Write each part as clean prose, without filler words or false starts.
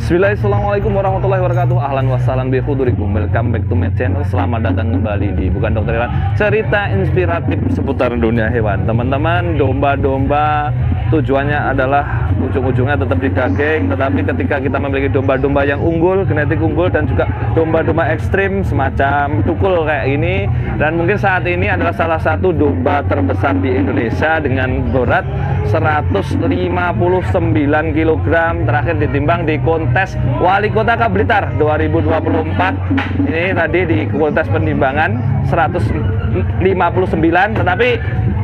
Assalamualaikum warahmatullahi wabarakatuh. Ahlan wassalam bi hudurikum. Welcome back to my channel. Selamat datang kembali di Bukan Dokter Hewan, cerita inspiratif seputar dunia hewan. Teman-teman, domba-domba tujuannya adalah ujung-ujungnya tetap didaging, tetapi ketika kita memiliki domba-domba yang unggul, genetik unggul, dan juga domba-domba ekstrim semacam tukul kayak ini, dan mungkin saat ini adalah salah satu domba terbesar di Indonesia dengan berat 159 kg, terakhir ditimbang di kontes Wali Kota Blitar 2024. Ini tadi di kontes penimbangan 159, tetapi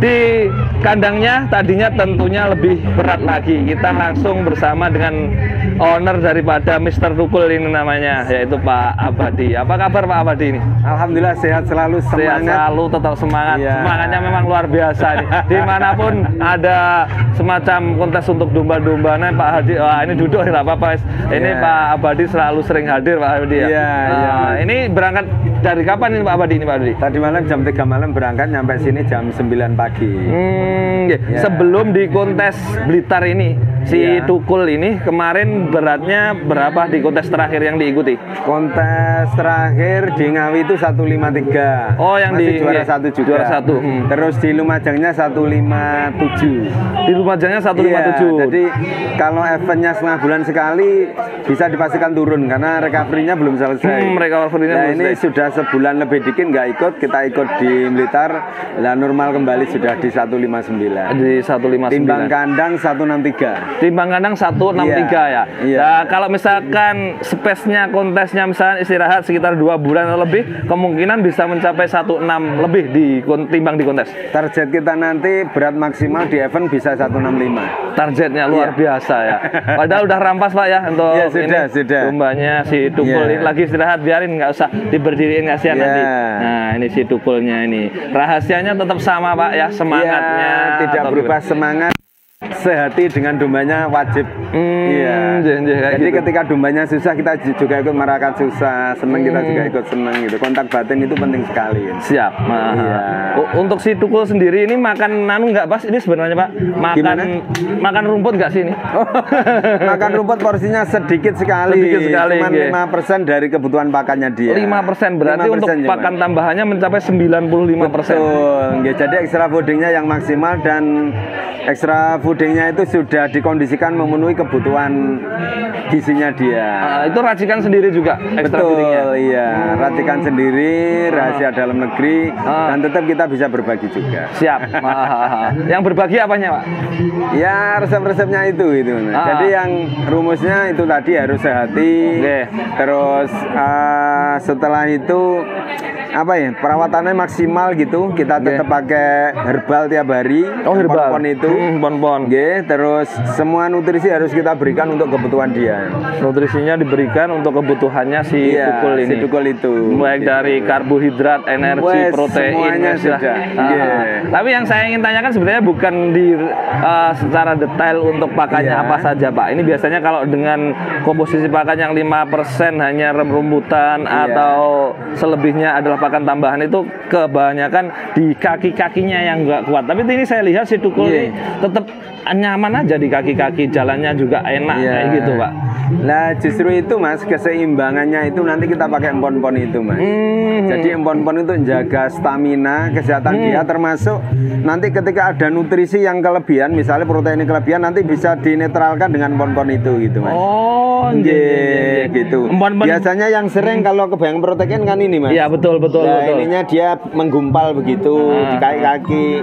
di kandangnya tadinya tentunya lebih berat lagi. Kita langsung bersama dengan owner daripada Mr. Tukul ini namanya, yaitu Pak Abadi. Apa kabar Pak Abadi ini? Alhamdulillah sehat selalu, semangat. Sehat selalu, tetap semangat. Iya. Semangatnya memang luar biasa nih. Dimanapun ada semacam kontes untuk domba-domba, Pak Hadi, wah ini duduk nggak apa-apa. Ini Pak Abadi selalu sering hadir Pak Abadi ya. Iya. Ini berangkat dari kapan ini Pak Abadi ini Pak Abadi? Tadi malam jam 3 malam berangkat, nyampe sini jam 9 pagi. Ya. Sebelum di kontes Blitar ini, si Tukul ini kemarin beratnya berapa di kontes terakhir yang diikuti? Kontes terakhir di Ngawi itu 153. Oh, yang masih di juara satu juga. Juara satu. Terus di Lumajangnya 157. Di Lumajangnya 157. Iya, jadi kalau eventnya setengah bulan sekali bisa dipastikan turun karena recovery-nya belum selesai. Recovery-nya nah, belum ini selesai. sudah sebulan lebih dikit nggak ikut, kita ikut di Blitar. Lah normal kembali sudah di 159. Di 159. Timbang kandang 163. Timbang kandang 163 ya. Iya. Nah, kalau misalkan space-nya kontesnya misalnya istirahat sekitar 2 bulan atau lebih, kemungkinan bisa mencapai 16 lebih timbang di kontes. Target kita nanti berat maksimal di event bisa 165. Targetnya luar biasa ya. Padahal udah rampas Pak ya untuk sudah. dombanya si Tukul ini lagi istirahat, biarin, nggak usah diberdiriin, kasihan nanti. Nah, ini si Tukulnya ini. Rahasianya tetap sama Pak ya, semangatnya tidak berubah semangat. Sehati dengan dombanya wajib. Jadi gitu. ketika dombanya susah, kita juga ikut merasakan susah. Seneng, kita juga ikut seneng gitu. Kontak batin itu penting sekali. Siap. Untuk si Tukul sendiri ini makan nggak Pas? Ini sebenarnya Pak, makan rumput nggak sih ini? Makan rumput porsinya sedikit sekali. Cuman 5% dari kebutuhan pakannya dia. 5%, berarti 5% untuk pakan tambahannya mencapai 95%. Betul. Jadi extra foodingnya yang maksimal, dan extra foodingnya itu sudah dikondisikan memenuhi kebutuhan gizinya dia. Itu racikan sendiri juga extra foodingnya? Iya, racikan sendiri, rahasia dalam negeri, dan tetap kita bisa berbagi juga. Siap. Yang berbagi apanya Pak? Ya resep-resepnya itu. Jadi yang rumusnya itu tadi harus sehati. Terus setelah itu perawatannya maksimal gitu. Kita tetap pakai herbal tiap hari. Oh, herbal. Pon itu. Pon. Terus semua nutrisi harus kita berikan untuk kebutuhan dia. Nutrisinya diberikan untuk kebutuhannya si Tukul ini. Si Tukul itu. Baik dari karbohidrat, energi, protein, semuanya sudah. Tapi yang saya ingin tanyakan sebenarnya bukan di secara detail untuk pakannya apa saja Pak. Ini biasanya kalau dengan komposisi pakan yang 5% hanya rumputan atau selebihnya adalah pakan tambahan, itu kebanyakan di kaki-kakinya yang nggak kuat. Tapi ini saya lihat si Tukul ini tetap nyaman aja di kaki-kaki, jalannya juga enak kayak gitu Pak. Nah justru itu Mas, keseimbangannya itu nanti kita pakai empon-empon itu Mas. Jadi empon-empon itu menjaga stamina, kesehatan dia, termasuk nanti ketika ada nutrisi yang kelebihan, misalnya protein kelebihan, nanti bisa dinetralkan dengan empon-empon itu gitu Mas. Gitu. Biasanya yang sering kalau kebanyakan protein kan ini Mas. Iya betul. Ininya dia menggumpal begitu di kaki-kaki.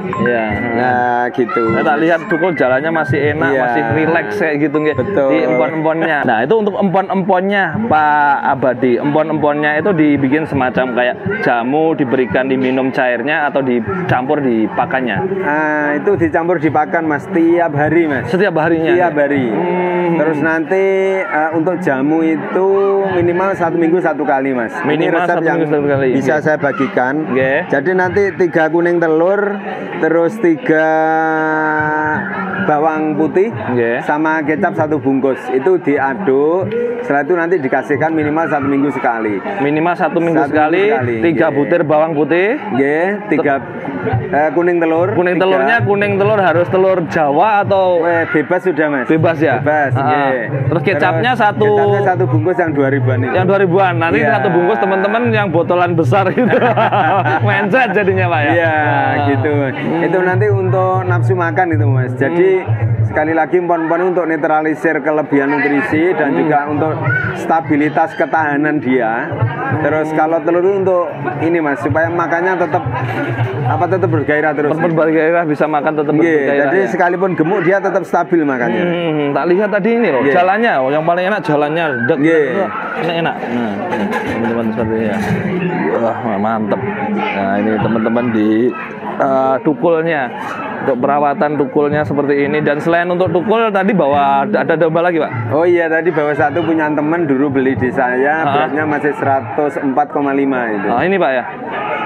Nah gitu. Saya tak lihat Tukul jalannya masih enak, masih rileks kayak gitu di empon-emponnya. Nah itu untuk empon-emponnya Pak Abadi, empon-emponnya itu dibikin semacam kayak jamu, diberikan diminum cairnya atau dicampur di pakannya? Itu dicampur di pakan Mas, tiap hari Mas. Setiap harinya? Tiap hari. Terus nanti untuk jamu itu minimal 1 minggu 1 kali Mas. Minimal 1 minggu 1 kali. Bisa saya bagikan. Jadi nanti 3 kuning telur, terus 3 bawang putih Nggih. sama kecap 1 bungkus. Itu diaduk. Setelah itu nanti dikasihkan minimal 1 minggu sekali. Minimal 1 minggu Satu sekali, minggu sekali, 3 nggih. butir bawang putih. Nggih, 3 kuning telur. Kuning tiga. telurnya kuning telur harus telur Jawa atau Bebas sudah Mas. bebas ya? Bebas. Ah. nggih. Terus kecapnya Kecapnya 1 bungkus yang 2000-an itu. yang 2000-an. Nanti Iya. 1 bungkus teman-teman yang botolan besar gitu. Mindset jadinya Pak ya. Iya, gitu. Itu nanti untuk nafsu makan itu Mas. Jadi sekali lagi empon-empon untuk netralisir kelebihan nutrisi dan juga untuk stabilitas ketahanan dia. Terus kalau telur itu untuk ini Mas, supaya makannya tetap tetap bergairah terus. Bergairah bisa makan tetap Nggih, bergairah. jadi ya. sekalipun gemuk dia tetap stabil makannya. Tak lihat tadi ini loh, Nggih. jalannya, yang paling enak jalannya, Nggih. enak. Nah, teman-teman seperti ini ya. Wah, mantep. Nah, ini teman-teman di tukulnya, untuk perawatan tukulnya seperti ini. Dan selain untuk tukul tadi bawa ada domba lagi Pak. Oh iya, tadi bawa satu punya teman dulu beli di saya, beratnya masih 104,5 itu. Ini Pak ya.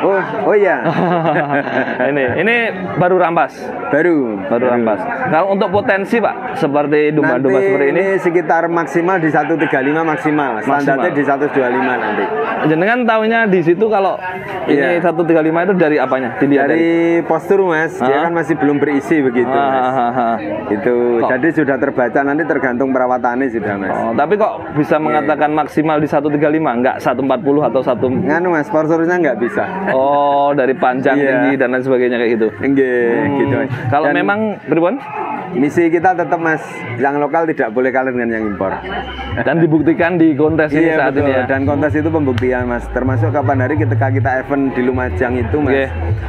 Oh iya. ini baru rampas. Baru Rampas. Kalau untuk potensi Pak, seperti domba-domba Nanti seperti ini, sekitar maksimal di 135 maksimal. Standarnya di 125 nanti. jenengan tahunya di situ kalau ini Iya. 135 itu dari apanya? Dilihat Dari postur Mas, dia kan masih belum berisi begitu Mas. Itu. Kok? Jadi sudah terbaca, nanti tergantung perawatannya sudah Mas. Oh, tapi kok bisa mengatakan maksimal di 135, enggak 140 atau 1... Nganu Mas, posturnya nggak bisa. Oh, dari panjang, Iya. tinggi dan lain sebagainya kayak gitu. Nggih, gitu Mas. Kalau Dan memang Pribon misi kita tetap Mas, yang lokal tidak boleh kalah dengan yang impor. dan dibuktikan di kontes ini Iya saat betul. ini ya. Dan kontes itu pembuktian Mas. Termasuk kapan hari ketika kita event di Lumajang itu Mas. Iya.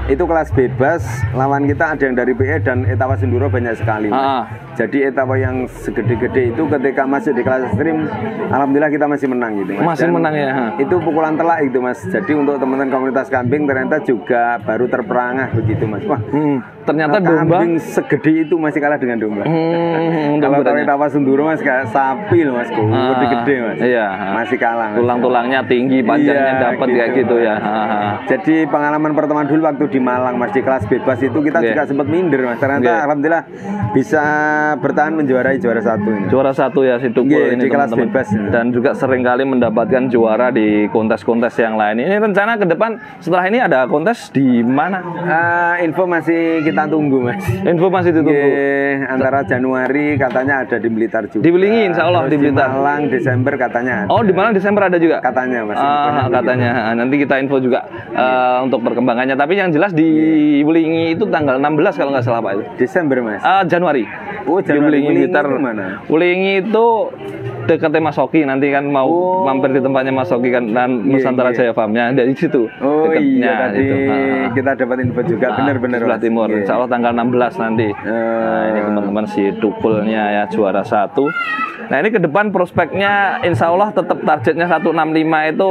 Itu kelas bebas. Lawan kita ada yang dari PE dan etapa Senduro banyak sekali Mas. Ah. Jadi etapa yang segede-gede itu ketika masuk di kelas ekstrim, alhamdulillah kita masih menang gitu Mas. Masih Dan menang ya. Itu pukulan telak itu Mas. Jadi untuk teman-teman komunitas kambing ternyata juga baru terperangah begitu Mas. Wah, Ternyata domba kambing segede itu masih kalah dengan domba. untuk Kalau beratnya. etapa Senduro Mas kayak sapi loh Mas, gede-gede Mas. Iya. Masih kalah. Mas. Tulang-tulangnya tinggi, panjangnya Iya, dapat kayak gitu ya. Jadi pengalaman pertama dulu waktu di Malang Mas, di kelas bebas itu kita Iya. juga sempat minder Mas. Ternyata Iya. alhamdulillah bisa bertahan menjuarai juara 1 ini. Juara 1 ya si Tukul Iya, ini di kelas teman-teman. bebas. Dan juga seringkali mendapatkan juara di kontes-kontes yang lain. Ini rencana ke depan setelah ini ada kontes di mana? Info masih kita tunggu Mas. Info masih ditunggu. Iya, antara Januari katanya ada di Blitar juga. Di Belingi insya Allah Terus di Blitar. Malang Desember katanya ada. Oh di Malang Desember ada juga? Katanya Mas. infonya begitu. Katanya. Nanti kita info juga untuk perkembangannya. Tapi yang jelas di Belingi itu tanggal 16 kalau nggak salah Pak itu. Desember Mas. Januari. Oh, Di Januari. Belingi Belingi Blitar. itu mana? Belingi itu dekatnya Mas Oki, nanti kan mau mampir di tempatnya Mas Oki kan dan Nusantara Jaya Farmnya dari situ. Oh dekatnya iya tadi itu. kita dapat info juga benar-benar sebelah Mas. timur. Iya. Insya Allah tanggal 16 nanti. Nah, ini teman-teman si Tukulnya ya juara 1. Nah ini ke depan prospeknya Insya Allah tetap targetnya 165 itu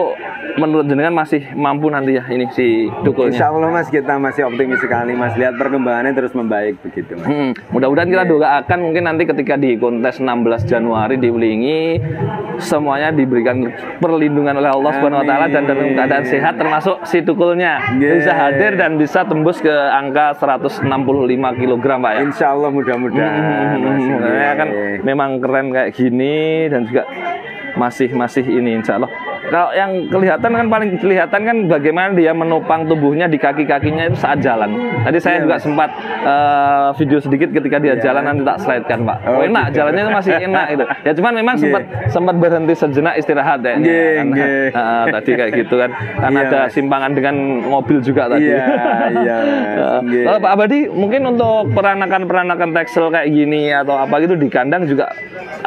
menurut jenengan masih mampu nanti ya ini si Tukulnya. Insya Allah Mas, kita masih optimis sekali Mas, lihat perkembangannya terus membaik begitu Mas. Mudah-mudahan kita doakan mungkin nanti ketika di kontes 16 Januari di Belingi semuanya diberikan perlindungan oleh Allah Subhanahu wa taala dan dalam keadaan sehat termasuk si Tukulnya bisa hadir dan bisa tembus ke angka 165 kg Pak ya. Insya Allah mudah-mudahan Mas. Ya kan memang keren kayak gini dan juga masih ini Insya Allah. Kalau yang kelihatan kan paling kelihatan kan bagaimana dia menopang tubuhnya di kaki-kakinya itu saat jalan. Tadi saya juga sempat video sedikit ketika dia jalan, nanti tak slide kan Pak. Oh, enak gitu. Jalannya itu masih enak itu. Ya cuman memang sempat berhenti sejenak istirahat ya. Tadi kayak gitu kan. Karena ada simpangan dengan mobil juga tadi. Kalau Pak Abadi mungkin untuk peranakan tekstil kayak gini atau apa gitu di kandang juga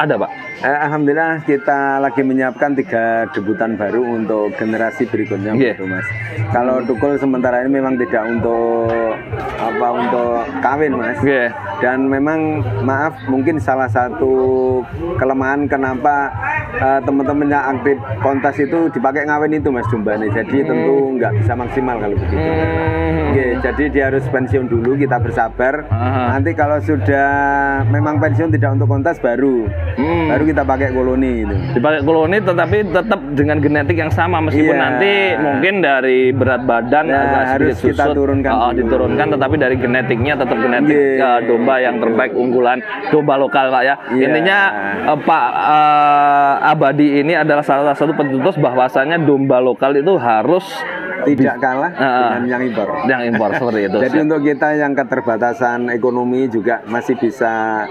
ada Pak. Alhamdulillah kita lagi menyiapkan 3 debutan baru untuk generasi berikutnya gitu Mas. Kalau Tukul sementara ini memang tidak untuk kawin Mas. Dan memang maaf mungkin salah satu kelemahan kenapa teman-teman yang aktif kontes itu dipakai ngawin itu Mas domba nih. Jadi tentu nggak bisa maksimal kalau begitu. Jadi dia harus pensiun dulu, kita bersabar. Nanti kalau sudah memang pensiun tidak untuk kontes baru kita pakai koloni gitu. Dipakai koloni tetapi tetap dengan genetik yang sama meskipun nanti mungkin dari berat badan agak harus sedikit kita susut, turunkan diturunkan tetapi dari genetiknya tetap genetik domba domba yang terbaik unggulan domba lokal Pak ya. Iya. Intinya Pak Abadi ini adalah salah satu pencetus bahwasannya domba lokal itu harus tidak kalah dengan yang impor. Yang impor seperti itu. Jadi untuk kita yang keterbatasan ekonomi juga masih bisa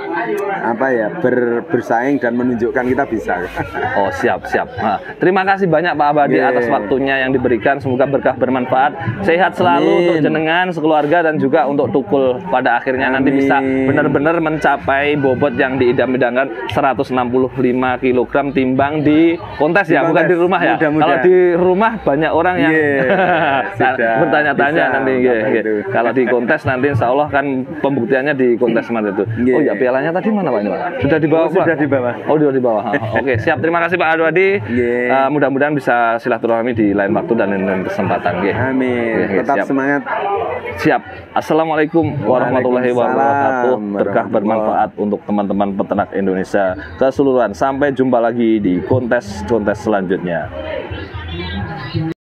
bersaing dan menunjukkan kita bisa. Oh siap. Nah, terima kasih banyak Pak Abadi atas waktunya yang diberikan. Semoga berkah bermanfaat. Sehat selalu untuk jenengan, sekeluarga, dan juga untuk Tukul pada akhirnya nanti bisa benar-benar mencapai bobot yang diidam-idamkan 165 kg timbang di kontes ya, bukan di rumah ya. Kalau di rumah banyak orang yang bertanya-tanya nanti. Kalau di kontes nanti insya Allah kan pembuktiannya di kontes seperti itu. Oh ya, pialanya tadi mana Pak ini Pak? Sudah dibawa? Sudah di bawah. Oh, sudah di bawah. Oke, siap. Terima kasih Pak Abadi. Mudah-mudahan bisa silaturahmi di lain waktu dan lain kesempatan. Amin. Tetap siap. Semangat. Siap. Assalamualaikum warahmatullahi wabarakatuh. Berkah bermanfaat untuk teman-teman peternak Indonesia keseluruhan. Sampai jumpa lagi di kontes selanjutnya.